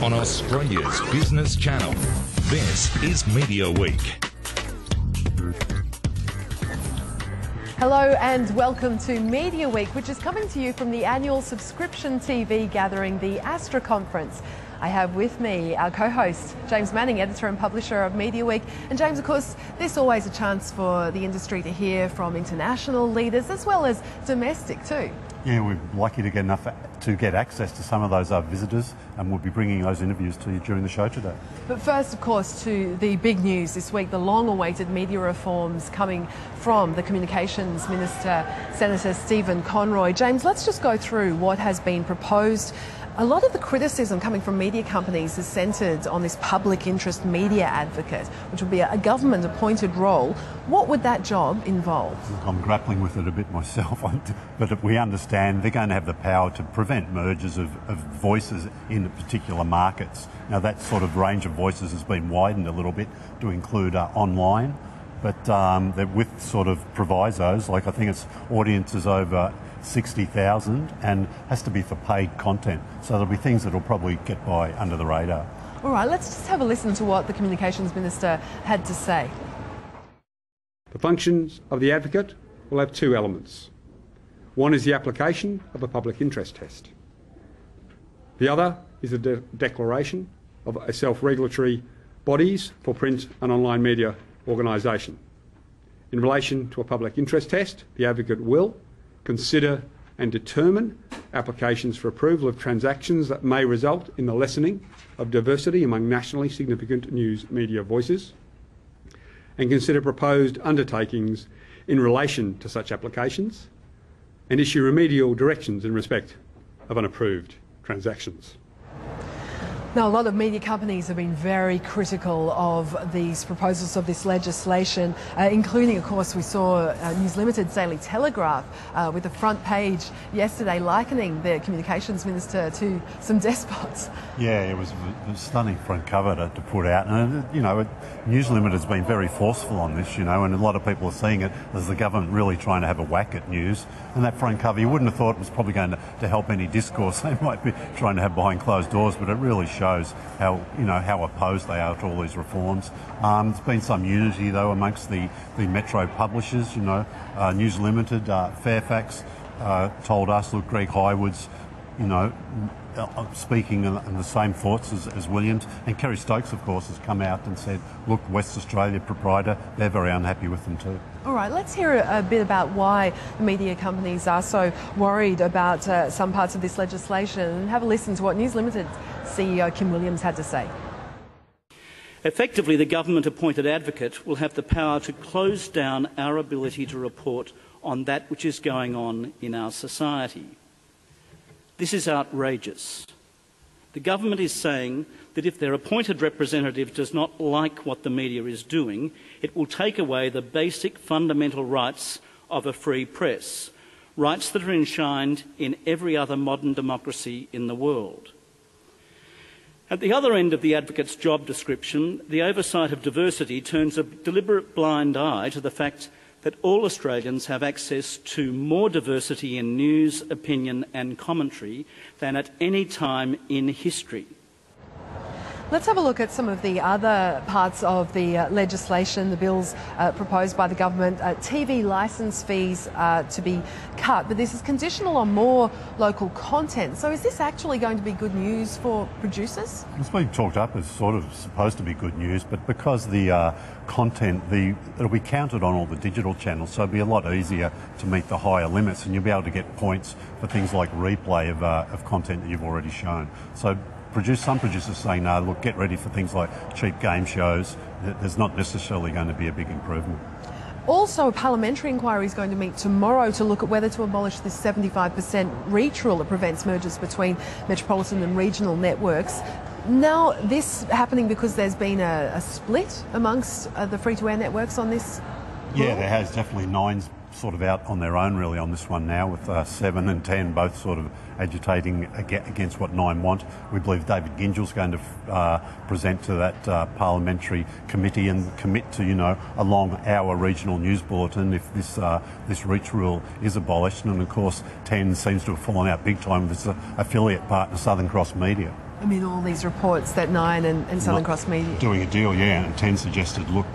on Australia's business channel. This is Media Week. Hello and welcome to Media Week, which is coming to you from the annual subscription TV gathering, the Astra Conference. I have with me our co-host, James Manning, editor and publisher of Media Week. And James, of course, this is always a chance for the industry to hear from international leaders as well as domestic too. Yeah, we're lucky to get access to some of those visitors, and we'll be bringing those interviews to you during the show today. But first, of course, to the big news this week, the long-awaited media reforms coming from the Communications Minister, Senator Stephen Conroy. James, let's just go through what has been proposed. A lot of the criticism coming from media companies is centred on this public interest media advocate, which would be a government-appointed role. What would that job involve? Look, I'm grappling with it a bit myself, but we understand they're going to have the power to prevent mergers of voices in particular markets. Now, that sort of range of voices has been widened a little bit to include online, but they're with sort of provisos, like I think it's audiences over 60,000 and has to be for paid content. So there'll be things that'll probably get by under the radar. All right, let's just have a listen to what the Communications Minister had to say. The functions of the advocate will have two elements. One is the application of a public interest test. The other is the declaration of a self-regulatory bodies for print and online media organisation. In relation to a public interest test, the advocate will consider and determine applications for approval of transactions that may result in the lessening of diversity among nationally significant news media voices, and consider proposed undertakings in relation to such applications, and issue remedial directions in respect of unapproved transactions. Now, a lot of media companies have been very critical of these proposals of this legislation, including, of course, we saw News Limited's Daily Telegraph with the front page yesterday likening the Communications Minister to some despots. Yeah, it was a stunning front cover to put out. And, you know, News Limited has been very forceful on this, you know, and a lot of people are seeing it as the government really trying to have a whack at news. And that front cover, you wouldn't have thought it was probably going to help any discourse they might be trying to have behind closed doors, but it really shows how opposed they are to all these reforms. There's been some unity though amongst the metro publishers. You know, News Limited, Fairfax told us, look, Greg Highwood's, you know, speaking in the same thoughts as Williams, and Kerry Stokes, of course, has come out and said, look, West Australia proprietor, they're very unhappy with them too. All right, let's hear a bit about why the media companies are so worried about some parts of this legislation, and have a listen to what News Limited CEO Kim Williams had to say. Effectively, the government-appointed advocate will have the power to close down our ability to report on that which is going on in our society. This is outrageous. The government is saying that if their appointed representative does not like what the media is doing, it will take away the basic fundamental rights of a free press, rights that are enshrined in every other modern democracy in the world. At the other end of the advocate's job description, the oversight of diversity turns a deliberate blind eye to the fact that all Australians have access to more diversity in news, opinion and commentary than at any time in history. Let's have a look at some of the other parts of the legislation, the bills proposed by the government. TV licence fees to be cut, but this is conditional on more local content. So is this actually going to be good news for producers? It's been talked up as sort of supposed to be good news, but because the content, it'll be counted on all the digital channels, so it'll be a lot easier to meet the higher limits, and you'll be able to get points for things like replay of content that you've already shown. So some producers saying, no, look, get ready for things like cheap game shows. There's not necessarily going to be a big improvement. Also, a parliamentary inquiry is going to meet tomorrow to look at whether to abolish this 75% reach rule that prevents mergers between metropolitan and regional networks. Now, this happening because there's been a split amongst the free-to-air networks on this rule? Yeah, there has. Definitely Nine's sort of out on their own really on this one now, with 7 and 10 both sort of agitating against what Nine want. We believe David Gingell's going to present to that parliamentary committee and commit to, you know, a long-hour regional news bulletin if this reach rule is abolished. And of course, 10 seems to have fallen out big time with its affiliate partner, Southern Cross Media. I mean, all these reports that Nine and Southern Cross Media doing a deal, yeah, and 10 suggested, look,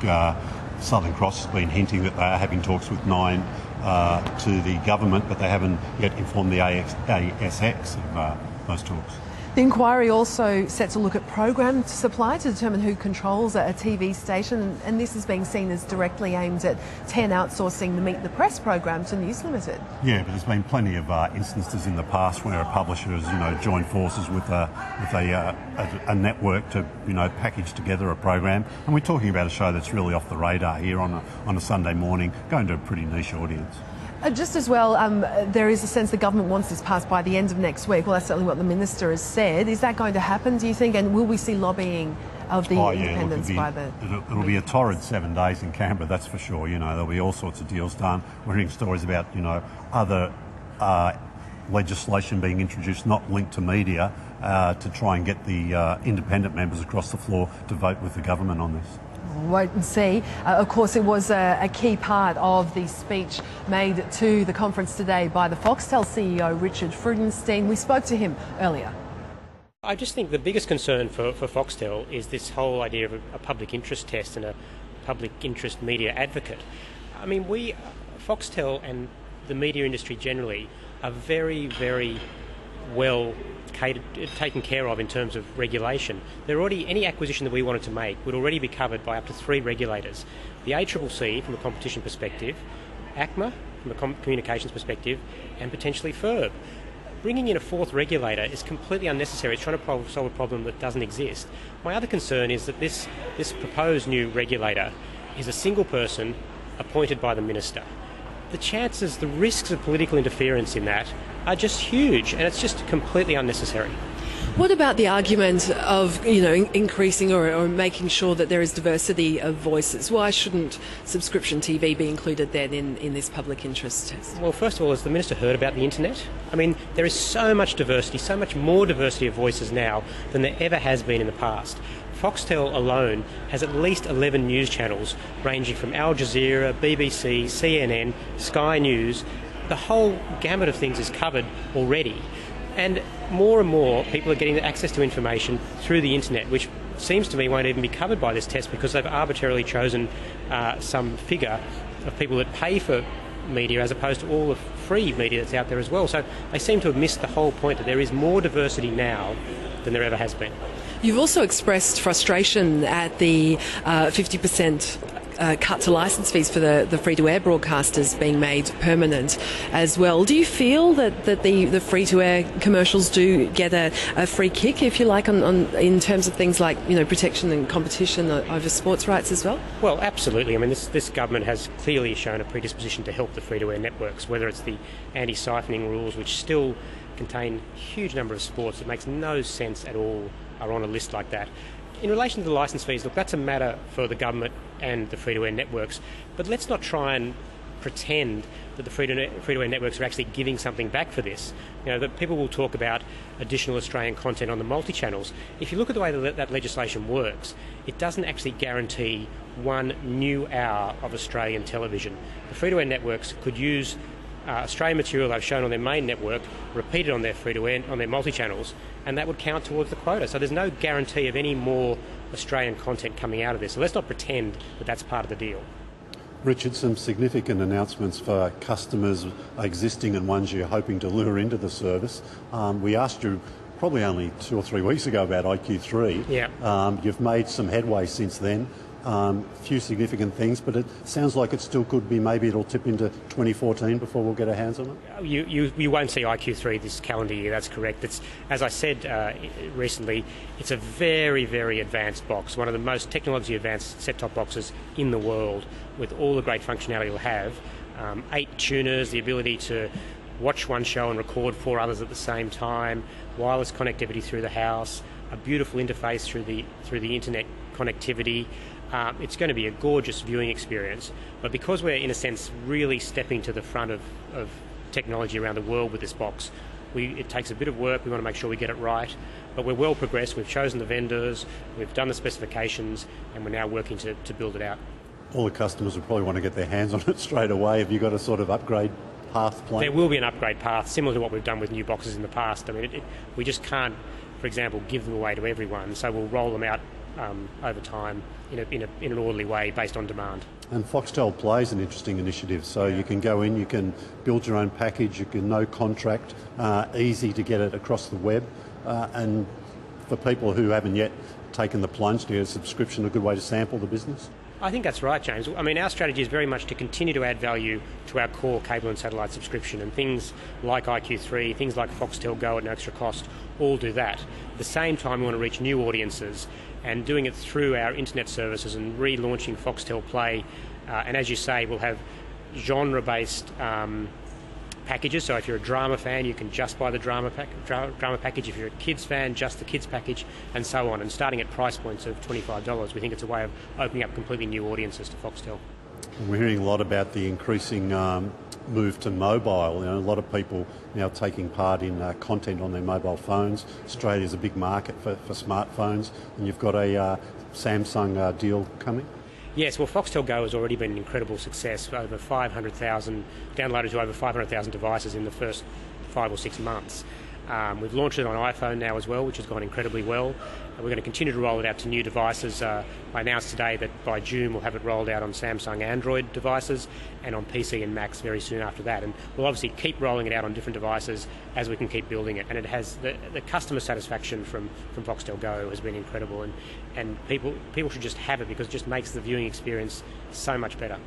Southern Cross has been hinting that they are having talks with Nine to the government, but they haven't yet informed the ASX of those talks. The inquiry also set to look at program supply to determine who controls a TV station, and this is being seen as directly aimed at 10 outsourcing the Meet the Press program to News Limited. Yeah, but there's been plenty of instances in the past where a publisher has, joined forces with a network to, package together a program, and we're talking about a show that's really off the radar here on a Sunday morning, going to a pretty niche audience. Just as well, there is a sense the government wants this passed by the end of next week. Well, that's certainly what the Minister has said. Is that going to happen, do you think? And will we see lobbying of the independents by the... It'll be a torrid 7 days in Canberra, that's for sure. There'll be all sorts of deals done. We're hearing stories about, other legislation being introduced not linked to media to try and get the independent members across the floor to vote with the government on this. Wait and see. Of course, it was a key part of the speech made to the conference today by the Foxtel CEO, Richard Freudenstein. We spoke to him earlier. I just think the biggest concern for Foxtel is this whole idea of a public interest test and a public interest media advocate. I mean, Foxtel and the media industry generally are very, very well taken care of in terms of regulation. Any acquisition that we wanted to make would already be covered by up to 3 regulators. The ACCC from a competition perspective, ACMA from a communications perspective, and potentially FIRB. Bringing in a 4th regulator is completely unnecessary. It's trying to solve a problem that doesn't exist. My other concern is that this proposed new regulator is a single person appointed by the Minister. The risks of political interference in that are just huge, and it's just completely unnecessary. What about the argument of, increasing or making sure that there is diversity of voices? Why shouldn't subscription TV be included then in this public interest test? Well, first of all, has the Minister heard about the internet? I mean, there is so much diversity, so much more diversity of voices now than there ever has been in the past. Foxtel alone has at least 11 news channels ranging from Al Jazeera, BBC, CNN, Sky News. The whole gamut of things is covered already. And more people are getting access to information through the internet, which seems to me won't even be covered by this test because they've arbitrarily chosen some figure of people that pay for media as opposed to all the free media that's out there as well. So they seem to have missed the whole point that there is more diversity now than there ever has been. You've also expressed frustration at the 50% cut to licence fees for the free-to-air broadcasters being made permanent as well. Do you feel that the free-to-air commercials do get a free kick, if you like, in terms of things like protection and competition over sports rights as well? Well, absolutely. I mean, this government has clearly shown a predisposition to help the free-to-air networks, whether it's the anti-siphoning rules, which still contain a huge number of sports that makes no sense at all, are on a list like that. In relation to the licence fees, look, that's a matter for the government and the free-to-air networks, but let's not try and pretend that the free-to-air networks are actually giving something back for this. That people will talk about additional Australian content on the multi-channels. If you look at the way that legislation works, it doesn't actually guarantee 1 new hour of Australian television. The free-to-air networks could use Australian material they've shown on their main network, repeated on their free-to-air, on their multi-channels, and that would count towards the quota. So there's no guarantee of any more Australian content coming out of this. So let's not pretend that that's part of the deal. Richard, some significant announcements for customers existing and ones you're hoping to lure into the service. We asked you probably only 2 or 3 weeks ago about IQ3. Yeah. You've made some headway since then. Few significant things, but it sounds like it still could be, maybe it'll tip into 2014 before we'll get our hands on it. You won't see IQ3 this calendar year, that's correct. It's, as I said recently, it's a very, very advanced box, one of the most technologically advanced set-top boxes in the world, with all the great functionality it'll have. 8 tuners, the ability to watch one show and record 4 others at the same time, wireless connectivity through the house, a beautiful interface through the internet connectivity. It's going to be a gorgeous viewing experience, but because we're in a sense really stepping to the front of technology around the world with this box, it takes a bit of work. We want to make sure we get it right, but we're well progressed. We've chosen the vendors, we've done the specifications, and we're now working to build it out. All the customers will probably want to get their hands on it straight away. Have you got a sort of upgrade path plan? There will be an upgrade path similar to what we've done with new boxes in the past. I mean, we just can't for example, give them away to everyone. So we'll roll them out over time in an orderly way based on demand. And Foxtel Play is an interesting initiative. So you can go in, you can build your own package, you can no contract, easy to get it across the web. And for people who haven't yet taken the plunge to get a subscription, a good way to sample the business. I think that's right, James. I mean, our strategy is very much to continue to add value to our core cable and satellite subscription, and things like IQ3, things like Foxtel Go at no extra cost, all do that. At the same time, we want to reach new audiences, and doing it through our internet services and relaunching Foxtel Play. And as you say, we'll have genre-based packages. So if you're a drama fan, you can just buy the drama package. If you're a kids fan, just the kids package, and so on. And starting at price points of $25, we think it's a way of opening up completely new audiences to Foxtel. We're hearing a lot about the increasing move to mobile. A lot of people now taking part in content on their mobile phones. Australia's a big market for smartphones, and you've got a Samsung deal coming. Yes, well, Foxtel Go has already been an incredible success. Over 500,000, downloaded to over 500,000 devices in the first 5 or 6 months. We've launched it on iPhone now as well, which has gone incredibly well. We're going to continue to roll it out to new devices. I announced today that by June we'll have it rolled out on Samsung Android devices and on PC and Macs very soon after that. And we'll obviously keep rolling it out on different devices as we can keep building it. And it has the customer satisfaction from Foxtel Go has been incredible, and people should just have it because it just makes the viewing experience so much better.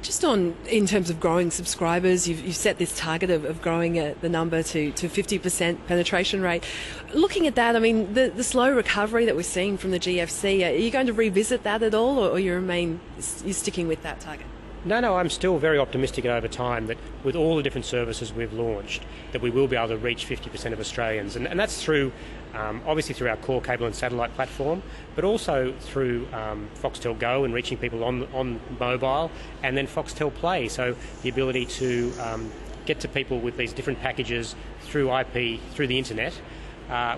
Just in terms of growing subscribers, you've set this target of growing the number to 50% penetration rate. Looking at that, I mean, the slow recovery that we're seeing from the GFC, are you going to revisit that at all, or you're sticking with that target? No, I'm still very optimistic over time that with all the different services we've launched, that we will be able to reach 50% of Australians. And that's through, obviously through our core cable and satellite platform, but also through Foxtel Go and reaching people on mobile, and then Foxtel Play. So the ability to get to people with these different packages through IP, through the internet.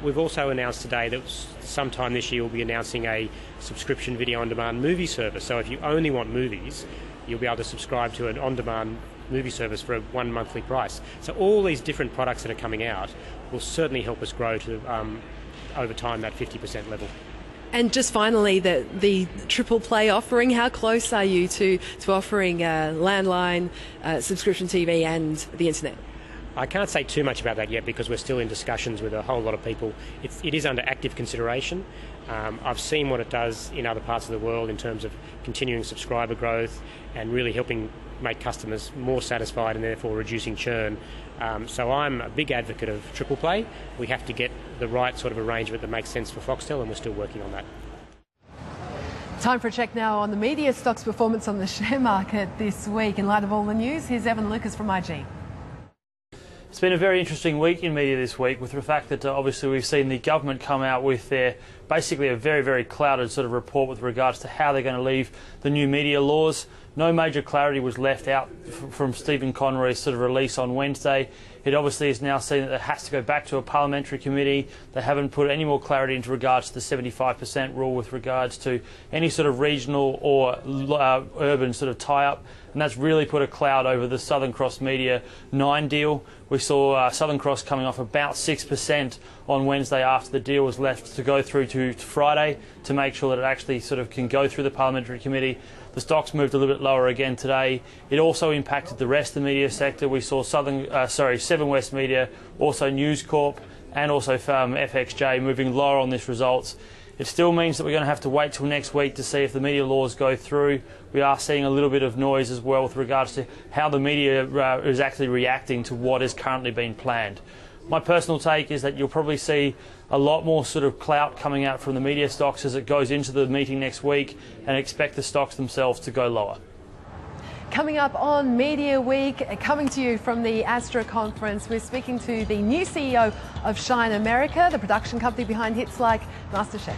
We've also announced today that sometime this year we'll be announcing a subscription video on-demand movie service. So if you only want movies, you'll be able to subscribe to an on-demand movie service for a one monthly price. So all these different products that are coming out will certainly help us grow to, over time, that 50% level. And just finally, the triple play offering, how close are you to offering landline, subscription TV and the internet? I can't say too much about that yet because we're still in discussions with a whole lot of people. It is under active consideration. I've seen what it does in other parts of the world in terms of continuing subscriber growth and really helping make customers more satisfied and therefore reducing churn. So I'm a big advocate of triple play. We have to get the right sort of arrangement that makes sense for Foxtel, and we're still working on that. Time for a check now on the media stocks performance on the share market this week. In light of all the news, here's Evan Lucas from IG. It's been a very interesting week in media this week, with the fact that obviously we've seen the government come out with their basically a very, very clouded sort of report with regards to how they're going to leave the new media laws. No major clarity was left out from Stephen Conroy's sort of release on Wednesday. It obviously is now seen that it has to go back to a parliamentary committee. They haven't put any more clarity into regards to the 75% rule with regards to any sort of regional or urban sort of tie-up. And that's really put a cloud over the Southern Cross Media 9 deal. We saw Southern Cross coming off about 6% on Wednesday after the deal was left to go through to Friday to make sure that it actually sort of can go through the parliamentary committee. The stocks moved a little bit lower again today. It also impacted the rest of the media sector. We saw Seven West Media, also News Corp, and also FXJ moving lower on this results. It still means that we're going to have to wait till next week to see if the media laws go through. We are seeing a little bit of noise as well with regards to how the media is actually reacting to what is currently being planned. My personal take is that you'll probably see a lot more sort of clout coming out from the media stocks as it goes into the meeting next week, and expect the stocks themselves to go lower. Coming up on Media Week, coming to you from the Astra conference, we're speaking to the new CEO of Shine America, the production company behind hits like MasterChef.